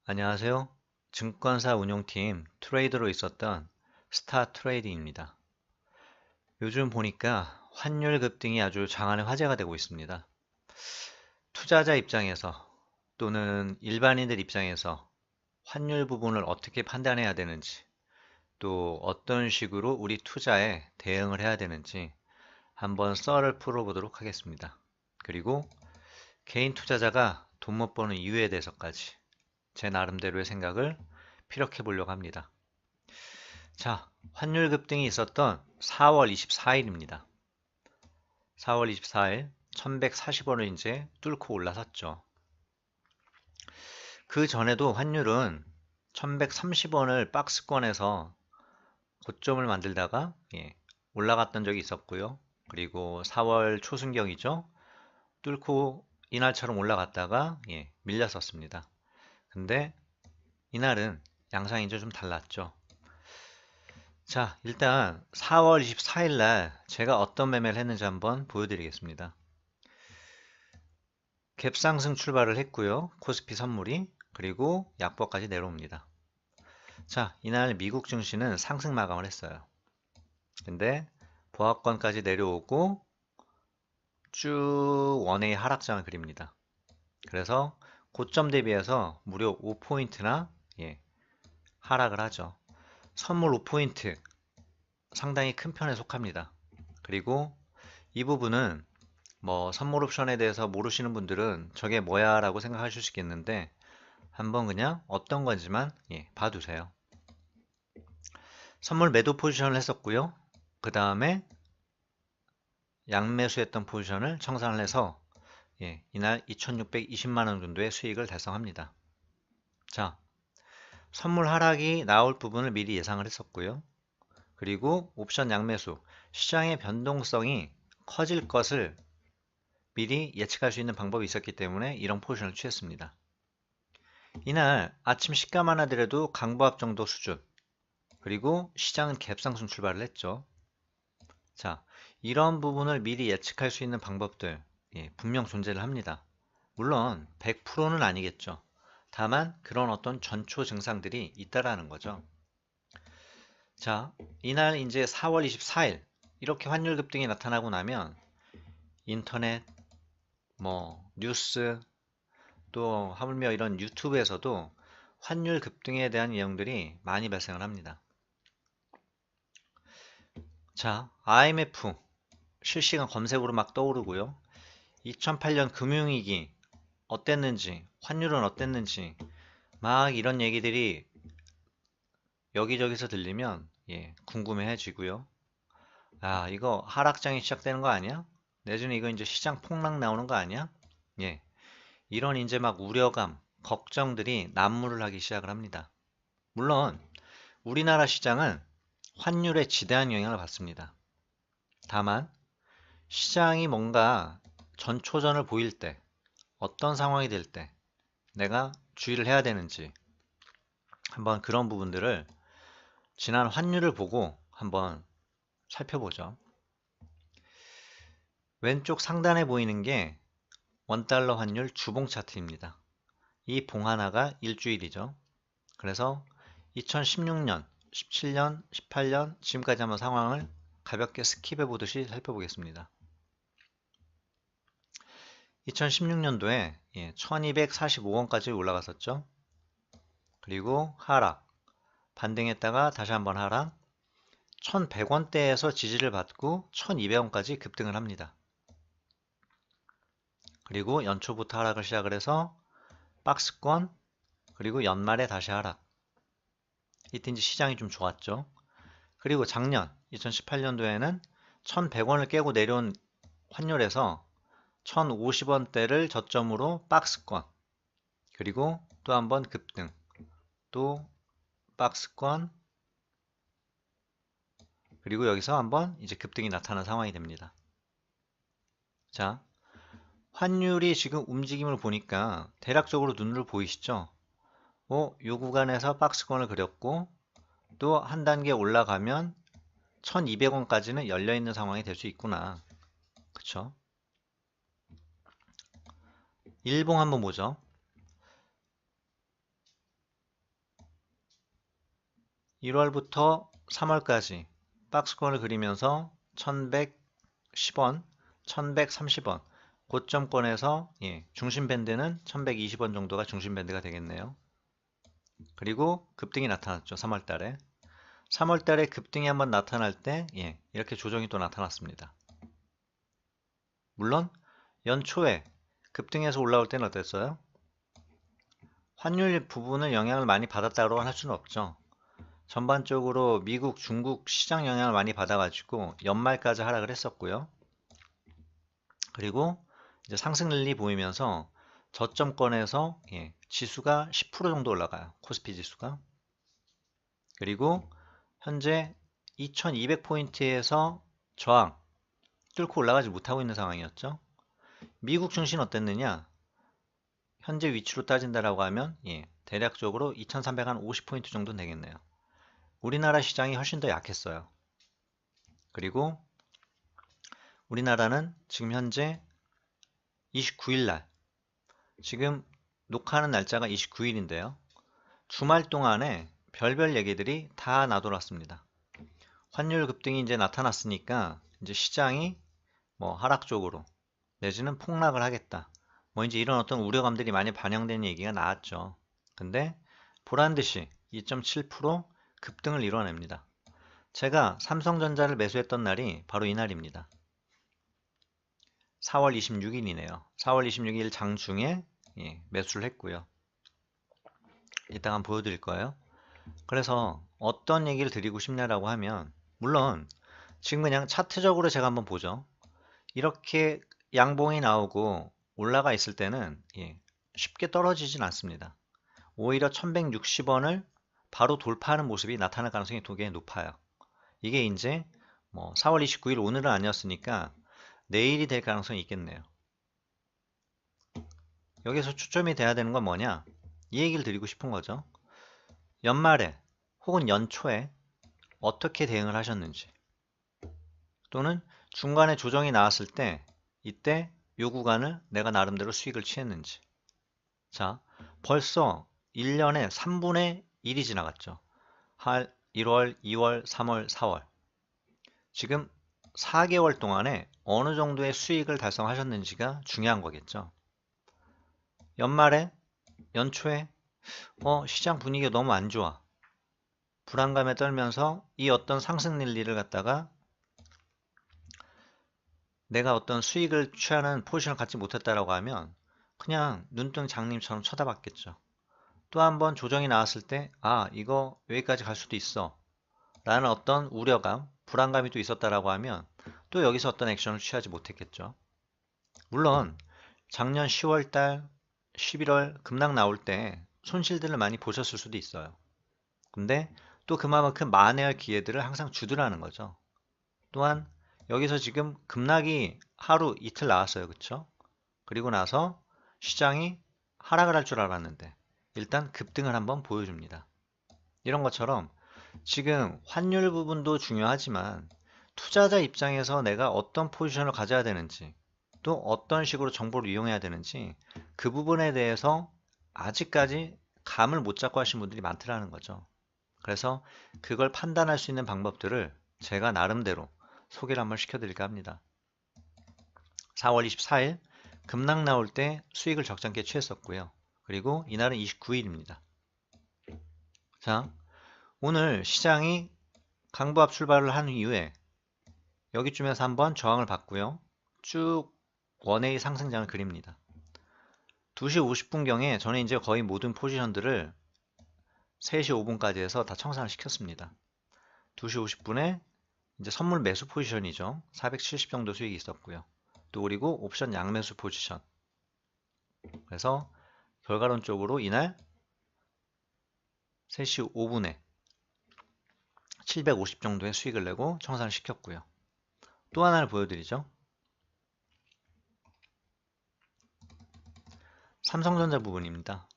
안녕하세요. 증권사 운용팀 트레이더로 있었던 스타 트레이딩입니다. 요즘 보니까 환율 급등이 아주 장안의 화제가 되고 있습니다. 투자자 입장에서 또는 일반인들 입장에서 환율 부분을 어떻게 판단해야 되는지, 또 어떤 식으로 우리 투자에 대응을 해야 되는지 한번 썰을 풀어보도록 하겠습니다. 그리고 개인 투자자가 돈 못 버는 이유에 대해서까지 제 나름대로의 생각을 피력해 보려고 합니다. 자, 환율 급등이 있었던 4월 24일입니다. 4월 24일 1140원을 이제 뚫고 올라섰죠. 그 전에도 환율은 1130원을 박스권에서 고점을 만들다가 올라갔던 적이 있었고요. 그리고 4월 초순경이죠. 뚫고 이날처럼 올라갔다가 밀렸었습니다. 근데 이날은 양상이 좀 달랐죠. 자, 일단 4월 24일 날 제가 어떤 매매를 했는지 한번 보여드리겠습니다. 갭상승 출발을 했고요. 코스피 선물이 그리고 약보까지 내려옵니다. 자, 이날 미국 증시는 상승 마감을 했어요. 근데 보합권까지 내려오고 쭉 원웨이 하락장을 그립니다. 그래서 고점 대비해서 무려 5포인트나 하락을 하죠. 선물 5포인트 상당히 큰 편에 속합니다. 그리고 이 부분은 뭐 선물 옵션에 대해서 모르시는 분들은 저게 뭐야 라고 생각하실 수 있겠는데 한번 그냥 어떤 건지만 봐두세요. 선물 매도 포지션을 했었고요. 그 다음에 양매수했던 포지션을 청산을 해서 이날 2620만원 정도의 수익을 달성합니다. 자, 선물 하락이 나올 부분을 미리 예상을 했었고요. 그리고 옵션 양매수, 시장의 변동성이 커질 것을 미리 예측할 수 있는 방법이 있었기 때문에 이런 포지션을 취했습니다. 이날 아침 시가만 하더라도 강보합 정도 수준, 그리고 시장은 갭상승 출발을 했죠. 자, 이런 부분을 미리 예측할 수 있는 방법들 분명 존재를 합니다. 물론 100%는 아니겠죠. 다만 그런 어떤 전초 증상들이 있다라는 거죠. 자, 이날 이제 4월 24일 이렇게 환율 급등이 나타나고 나면 인터넷, 뭐 뉴스, 또 하물며 이런 유튜브에서도 환율 급등에 대한 내용들이 많이 발생을 합니다. 자, IMF 실시간 검색으로 막 떠오르고요. 2008년 금융위기 어땠는지, 환율은 어땠는지 막 이런 얘기들이 여기저기서 들리면 궁금해지고요. 아, 이거 하락장이 시작되는 거 아니야? 내지는 이거 이제 시장 폭락 나오는 거 아니야? 이런 이제 막 우려감, 걱정들이 난무를 하기 시작을 합니다. 물론 우리나라 시장은 환율에 지대한 영향을 받습니다. 다만 시장이 뭔가 전초전을 보일 때, 어떤 상황이 될 때 내가 주의를 해야 되는지 한번 그런 부분들을 지난 환율을 보고 한번 살펴보죠. 왼쪽 상단에 보이는 게 원달러 환율 주봉 차트입니다. 이 봉 하나가 일주일이죠. 그래서 2016년, 17년, 18년 지금까지 한번 상황을 가볍게 스킵해 보듯이 살펴보겠습니다. 2016년도에 1245원까지 올라갔었죠. 그리고 하락, 반등했다가 다시 한번 하락, 1100원대에서 지지를 받고 1200원까지 급등을 합니다. 그리고 연초부터 하락을 시작을 해서 박스권, 그리고 연말에 다시 하락. 이때 이제 시장이 좀 좋았죠. 그리고 작년 2018년도에는 1100원을 깨고 내려온 환율에서 1050원대를 저점으로 박스권, 그리고 또 한번 급등, 또 박스권, 그리고 여기서 한번 이제 급등이 나타난 상황이 됩니다. 자, 환율이 지금 움직임을 보니까 대략적으로 눈으로 보이시죠? 요 구간에서 박스권을 그렸고 또 한 단계 올라가면 1200원까지는 열려있는 상황이 될 수 있구나. 그쵸? 일봉 한번 보죠. 1월부터 3월까지 박스권을 그리면서 1110원, 1130원 고점권에서 중심 밴드는 1120원 정도가 중심 밴드가 되겠네요. 그리고 급등이 나타났죠. 3월달에. 3월달에 급등이 한번 나타날 때 이렇게 조정이 또 나타났습니다. 물론 연초에 급등해서 올라올 때는 어땠어요? 환율 부분을 영향을 많이 받았다고 할 수는 없죠. 전반적으로 미국, 중국 시장 영향을 많이 받아가지고 연말까지 하락을 했었고요. 그리고 이제 상승 랠리 보이면서 저점권에서 지수가 10% 정도 올라가요. 코스피 지수가. 그리고 현재 2200포인트에서 저항 뚫고 올라가지 못하고 있는 상황이었죠. 미국 증시는 어땠느냐? 현재 위치로 따진다라고 하면 대략적으로 2350포인트 정도 되겠네요. 우리나라 시장이 훨씬 더 약했어요. 그리고 우리나라는 지금 현재 29일 날, 지금 녹화하는 날짜가 29일인데요. 주말 동안에 별별 얘기들이 다 나돌았습니다. 환율 급등이 이제 나타났으니까 이제 시장이 뭐 하락 쪽으로 내지는 폭락을 하겠다. 뭐 이제 이런 어떤 우려감들이 많이 반영된 얘기가 나왔죠. 근데 보란듯이 2.7% 급등을 이뤄냅니다. 제가 삼성전자를 매수했던 날이 바로 이날입니다. 4월 26일이네요. 4월 26일 장중에 매수를 했고요. 이따가 한번 보여드릴 거예요. 그래서 어떤 얘기를 드리고 싶냐라고 하면, 물론 지금 그냥 차트적으로 제가 한번 보죠. 이렇게 양봉이 나오고 올라가 있을 때는 쉽게 떨어지진 않습니다. 오히려 1160원을 바로 돌파하는 모습이 나타날 가능성이 되게 높아요. 이게 이제 뭐 4월 29일 오늘은 아니었으니까 내일이 될 가능성이 있겠네요. 여기서 초점이 돼야 되는 건 뭐냐? 이 얘기를 드리고 싶은 거죠. 연말에 혹은 연초에 어떻게 대응을 하셨는지, 또는 중간에 조정이 나왔을 때 이때 요 구간을 내가 나름대로 수익을 취했는지. 자, 벌써 1년에 3분의 1이 지나갔죠. 1월, 2월, 3월, 4월. 지금 4개월 동안에 어느 정도의 수익을 달성하셨는지가 중요한 거겠죠. 연말에, 연초에 시장 분위기가 너무 안 좋아. 불안감에 떨면서 이 어떤 상승 랠리를 갖다가 내가 어떤 수익을 취하는 포지션을 갖지 못했다라고 하면 그냥 눈뜬 장님처럼 쳐다봤겠죠. 또 한 번 조정이 나왔을 때 이거 여기까지 갈 수도 있어 라는 어떤 우려감, 불안감이 또 있었다라고 하면 또 여기서 어떤 액션을 취하지 못했겠죠. 물론 작년 10월달, 11월 급락 나올 때 손실들을 많이 보셨을 수도 있어요. 근데 또 그만큼 만회할 기회들을 항상 주더라는 거죠. 또한 여기서 지금 급락이 하루 이틀 나왔어요. 그쵸? 그리고 나서 시장이 하락을 할 줄 알았는데 일단 급등을 한번 보여줍니다. 이런 것처럼 지금 환율 부분도 중요하지만 투자자 입장에서 내가 어떤 포지션을 가져야 되는지, 또 어떤 식으로 정보를 이용해야 되는지 그 부분에 대해서 아직까지 감을 못 잡고 하신 분들이 많더라는 거죠. 그래서 그걸 판단할 수 있는 방법들을 제가 나름대로 소개를 한번 시켜드릴까 합니다. 4월 24일 급락 나올 때 수익을 적잖게 취했었고요. 그리고 이날은 29일입니다. 자, 오늘 시장이 강보합 출발을 한 이후에 여기쯤에서 한번 저항을 받고요. 쭉 원웨이 상승장을 그립니다. 2시 50분경에 저는 이제 거의 모든 포지션들을 3시 5분까지 해서 다 청산을 시켰습니다. 2시 50분에 이제 선물 매수 포지션이죠. 470 정도 수익이 있었고요. 또 그리고 옵션 양매수 포지션. 그래서 결과론적으로 이날 3시 5분에 750 정도의 수익을 내고 청산을 시켰고요. 또 하나를 보여드리죠. 삼성전자 부분입니다.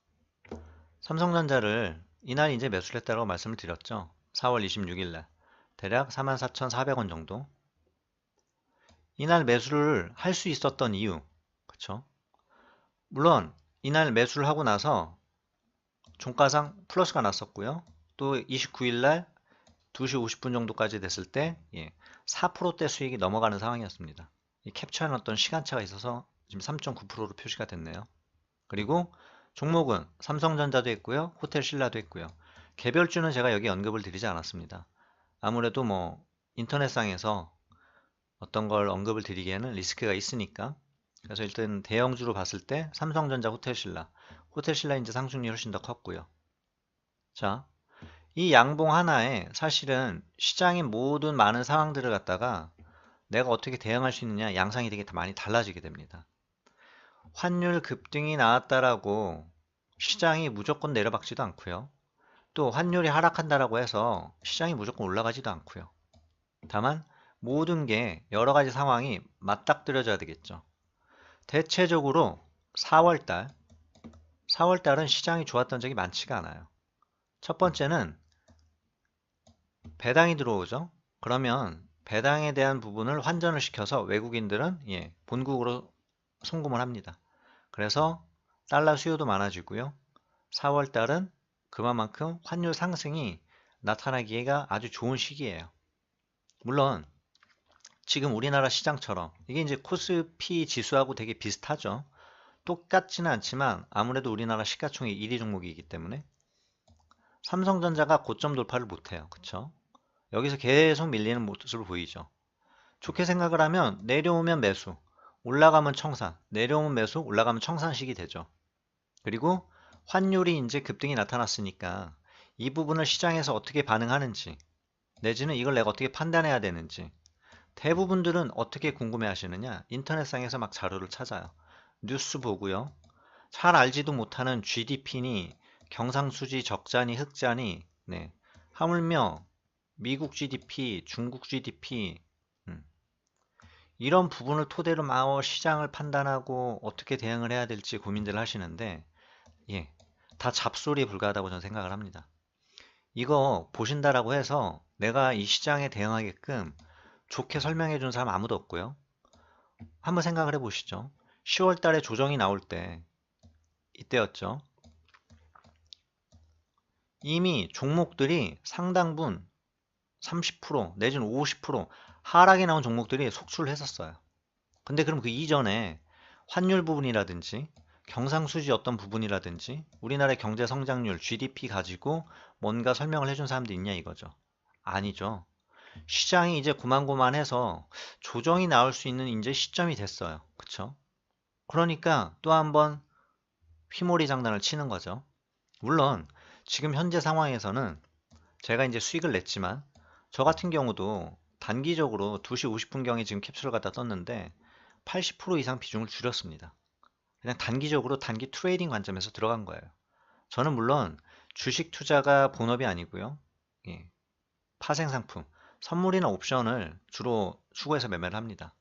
삼성전자를 이날 이제 매수를 했다고 말씀을 드렸죠. 4월 26일 날 대략 44,400원 정도. 이날 매수를 할 수 있었던 이유, 그쵸? 물론 이날 매수를 하고 나서 종가상 플러스가 났었고요. 또 29일 날 2시 50분 정도까지 됐을 때 4%대 수익이 넘어가는 상황이었습니다. 이 캡처한 어떤 시간차가 있어서 지금 3.9%로 표시가 됐네요. 그리고 종목은 삼성전자도 있고요. 호텔신라도 있고요. 개별주는 제가 여기 언급을 드리지 않았습니다. 아무래도 뭐 인터넷상에서 어떤 걸 언급을 드리기에는 리스크가 있으니까. 그래서 일단 대형주로 봤을 때 삼성전자, 호텔신라 이제 상승률이 훨씬 더 컸고요. 자, 이 양봉 하나에 사실은 시장의 모든 많은 상황들을 갖다가 내가 어떻게 대응할 수 있느냐 양상이 되게 많이 달라지게 됩니다. 환율 급등이 나왔다라고 시장이 무조건 내려박지도 않고요. 또 환율이 하락한다라고 해서 시장이 무조건 올라가지도 않고요. 다만 모든 게 여러 가지 상황이 맞닥뜨려져야 되겠죠. 대체적으로 4월달은 시장이 좋았던 적이 많지가 않아요. 첫 번째는 배당이 들어오죠. 그러면 배당에 대한 부분을 환전을 시켜서 외국인들은 본국으로 송금을 합니다. 그래서 달러 수요도 많아지고요. 4월달은 그만큼 환율 상승이 나타나기가 아주 좋은 시기예요. 물론 지금 우리나라 시장처럼 이게 이제 코스피 지수하고 되게 비슷하죠. 똑같지는 않지만 아무래도 우리나라 시가총액 1위 종목이기 때문에 삼성전자가 고점 돌파를 못해요. 그쵸? 여기서 계속 밀리는 모습을 보이죠. 좋게 생각을 하면 내려오면 매수, 올라가면 청산, 내려오면 매수, 올라가면 청산식이 되죠. 그리고 환율이 이제 급등이 나타났으니까 이 부분을 시장에서 어떻게 반응하는지 내지는 이걸 내가 어떻게 판단해야 되는지 대부분들은 어떻게 궁금해 하시느냐? 인터넷상에서 막 자료를 찾아요. 뉴스 보고요. 잘 알지도 못하는 GDP니 경상수지 적자니 흑자니 하물며 미국 GDP, 중국 GDP 이런 부분을 토대로 막 시장을 판단하고 어떻게 대응을 해야 될지 고민들을 하시는데 다 잡소리에 불과하다고 저는 생각을 합니다. 이거 보신다라고 해서 내가 이 시장에 대응하게끔 좋게 설명해 준 사람 아무도 없고요. 한번 생각을 해 보시죠. 10월 달에 조정이 나올 때 이때였죠. 이미 종목들이 상당분 30% 내지는 50% 하락이 나온 종목들이 속출을 했었어요. 근데 그럼 그 이전에 환율 부분이라든지 경상수지 어떤 부분이라든지 우리나라의 경제 성장률 GDP 가지고 뭔가 설명을 해준 사람도 있냐 이거죠. 아니죠. 시장이 이제 고만고만해서 조정이 나올 수 있는 이제 시점이 됐어요. 그쵸? 그러니까 또 한번 휘몰이 장난을 치는 거죠. 물론 지금 현재 상황에서는 제가 이제 수익을 냈지만 저 같은 경우도 단기적으로 2시 50분경에 지금 캡슐을 갖다 떴는데 80% 이상 비중을 줄였습니다. 그냥 단기적으로 단기 트레이딩 관점에서 들어간 거예요. 저는 물론 주식 투자가 본업이 아니고요. 파생상품, 선물이나 옵션을 주로 추구해서 매매를 합니다.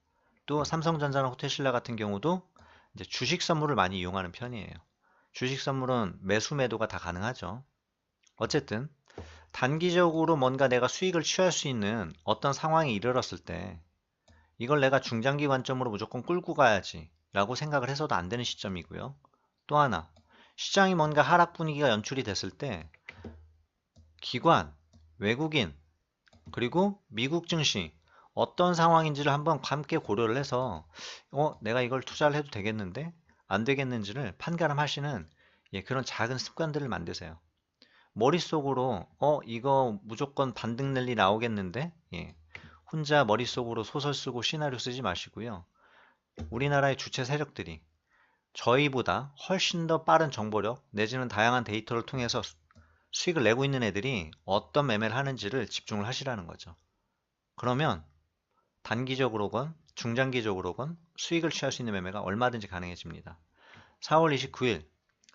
또 삼성전자나 호텔신라 같은 경우도 이제 주식 선물을 많이 이용하는 편이에요. 주식 선물은 매수 매도가 다 가능하죠. 어쨌든 단기적으로 뭔가 내가 수익을 취할 수 있는 어떤 상황이 이르렀을 때 이걸 내가 중장기 관점으로 무조건 끌고 가야지 라고 생각을 해서도 안 되는 시점이고요. 또 하나, 시장이 뭔가 하락 분위기가 연출이 됐을 때 기관, 외국인, 그리고 미국 증시 어떤 상황인지를 한번 함께 고려를 해서 내가 이걸 투자를 해도 되겠는데 안 되겠는지를 판가름하시는 그런 작은 습관들을 만드세요. 머릿속으로 이거 무조건 반등 랠리 나오겠는데 혼자 머릿속으로 소설 쓰고 시나리오 쓰지 마시고요. 우리나라의 주체 세력들이 저희보다 훨씬 더 빠른 정보력 내지는 다양한 데이터를 통해서 수익을 내고 있는 애들이 어떤 매매를 하는지를 집중을 하시라는 거죠. 그러면 단기적으로건 중장기적으로건 수익을 취할 수 있는 매매가 얼마든지 가능해집니다. 4월 29일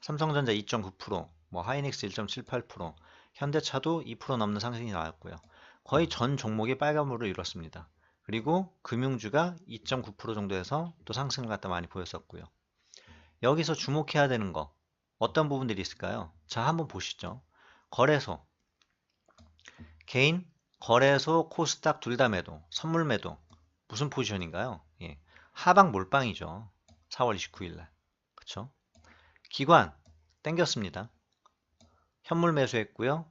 삼성전자 2.9%, 하이닉스 1.78%, 현대차도 2% 넘는 상승이 나왔고요. 거의 전 종목이 빨간불을 이뤘습니다. 그리고 금융주가 2.9% 정도에서 또 상승을 갖다 많이 보였었고요. 여기서 주목해야 되는 거 어떤 부분들이 있을까요? 자, 한번 보시죠. 거래소, 개인, 거래소, 코스닥 둘 다 매도, 선물 매도 무슨 포지션인가요? 하방 몰빵이죠. 4월 29일날 그쵸? 기관 땡겼습니다. 현물 매수했고요.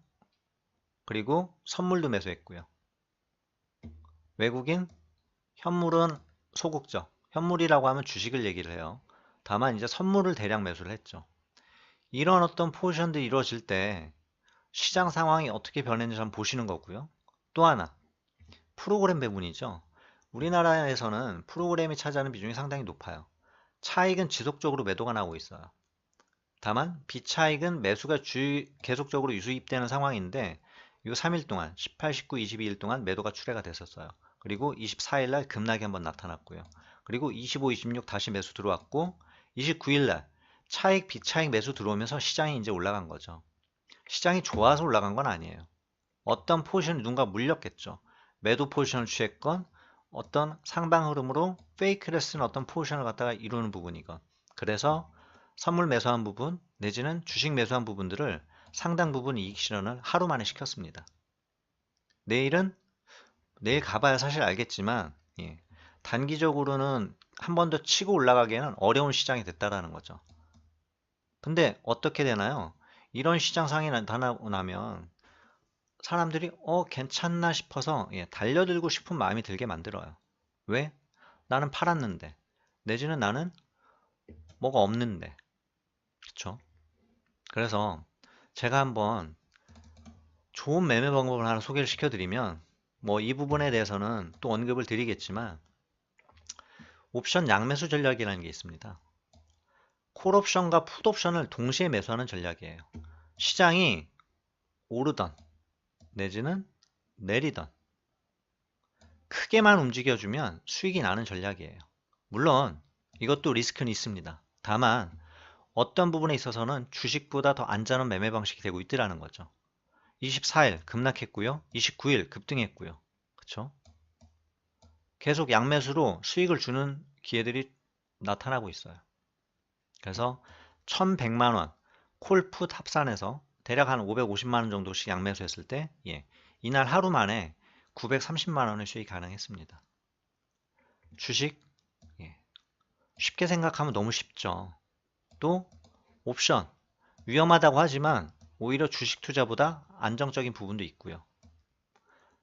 그리고 선물도 매수했고요. 외국인, 현물은 소극적. 현물이라고 하면 주식을 얘기를 해요. 다만 이제 선물을 대량 매수를 했죠. 이런 어떤 포지션들이 이루어질 때 시장 상황이 어떻게 변했는지 한번 보시는 거고요. 또 하나, 프로그램 배분이죠. 우리나라에서는 프로그램이 차지하는 비중이 상당히 높아요. 차익은 지속적으로 매도가 나오고 있어요. 다만 비차익은 매수가 계속적으로 유수입되는 상황인데 이 3일 동안 18, 19, 22일 동안 매도가 출회가 됐었어요. 그리고 24일 날 급락이 한번 나타났고요. 그리고 25, 26 다시 매수 들어왔고 29일 날 차익, 비차익 매수 들어오면서 시장이 이제 올라간 거죠. 시장이 좋아서 올라간 건 아니에요. 어떤 포지션이 누군가 물렸겠죠. 매도 포지션을 취했건 어떤 상방 흐름으로 페이크를 쓴 어떤 포지션을 갖다가 이루는 부분이건 그래서 선물 매수한 부분 내지는 주식 매수한 부분들을 상당 부분 이익 실현을 하루 만에 시켰습니다. 내일 가봐야 사실 알겠지만 단기적으로는 한 번 더 치고 올라가기에는 어려운 시장이 됐다라는 거죠. 근데 어떻게 되나요? 이런 시장 상황이 나타나고 나면 사람들이 괜찮나 싶어서 달려들고 싶은 마음이 들게 만들어요. 왜? 나는 팔았는데 내지는 나는 뭐가 없는데 그쵸? 그래서 제가 한번 좋은 매매 방법을 하나 소개를 시켜드리면 뭐 이 부분에 대해서는 또 언급을 드리겠지만 옵션 양매수 전략이라는 게 있습니다. 콜옵션과 풋옵션을 동시에 매수하는 전략이에요. 시장이 오르던 내지는 내리던 크게만 움직여주면 수익이 나는 전략이에요. 물론 이것도 리스크는 있습니다. 다만 어떤 부분에 있어서는 주식보다 더 안전한 매매 방식이 되고 있더라는 거죠. 24일 급락했고요. 29일 급등했고요. 그쵸? 계속 양매수로 수익을 주는 기회들이 나타나고 있어요. 그래서 1100만원 콜풋 합산해서 대략 한 550만원 정도씩 양매수했을 때 이날 하루 만에 930만원의 수익이 가능했습니다. 주식 쉽게 생각하면 너무 쉽죠. 또 옵션 위험하다고 하지만 오히려 주식 투자보다 안정적인 부분도 있고요.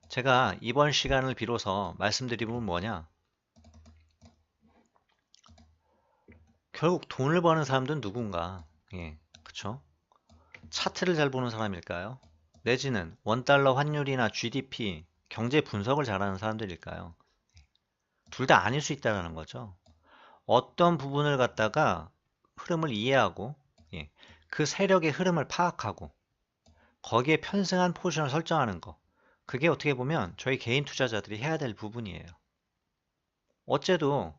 제가 이번 시간을 빌어서 말씀드린 부분은 뭐냐? 결국 돈을 버는 사람들은 누군가? 그쵸? 차트를 잘 보는 사람일까요? 내지는 원달러 환율이나 GDP, 경제 분석을 잘하는 사람들일까요? 둘 다 아닐 수 있다는 거죠. 어떤 부분을 갖다가 흐름을 이해하고 그 세력의 흐름을 파악하고 거기에 편승한 포지션을 설정하는 거 그게 어떻게 보면 저희 개인 투자자들이 해야 될 부분이에요. 어째도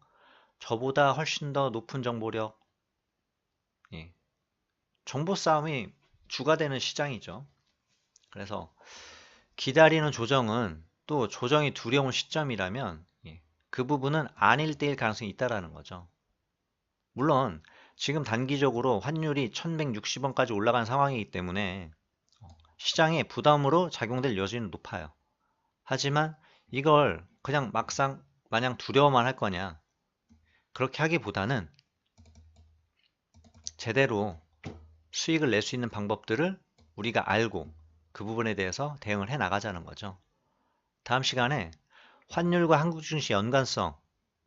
저보다 훨씬 더 높은 정보력 정보 싸움이 주가 되는 시장이죠. 그래서 기다리는 조정은 또 조정이 두려운 시점이라면 그 부분은 아닐 때일 가능성이 있다라는 거죠. 물론 지금 단기적으로 환율이 1160원까지 올라간 상황이기 때문에 시장에 부담으로 작용될 여지는 높아요. 하지만 이걸 그냥 막상 마냥 두려워만 할 거냐 그렇게 하기보다는 제대로 수익을 낼 수 있는 방법들을 우리가 알고 그 부분에 대해서 대응을 해 나가자는 거죠. 다음 시간에 환율과 한국 증시 연관성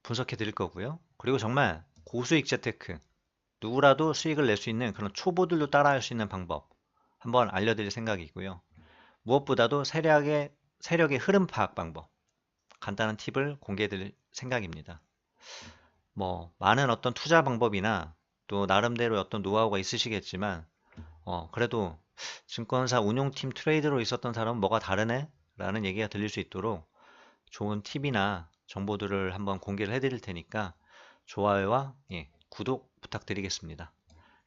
분석해 드릴 거고요. 그리고 정말 고수익 재테크 누구라도 수익을 낼 수 있는 그런 초보들도 따라할 수 있는 방법 한번 알려드릴 생각이고요. 무엇보다도 세력의 흐름 파악 방법 간단한 팁을 공개해 드릴 생각입니다. 뭐 많은 어떤 투자 방법이나 또 나름대로 어떤 노하우가 있으시겠지만 그래도 증권사 운용팀 트레이더로 있었던 사람은 뭐가 다르네? 라는 얘기가 들릴 수 있도록 좋은 팁이나 정보들을 한번 공개를 해드릴 테니까 좋아요와 구독 부탁드리겠습니다.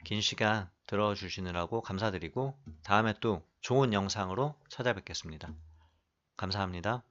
긴 시간 들어주시느라고 감사드리고 다음에 또 좋은 영상으로 찾아뵙겠습니다. 감사합니다.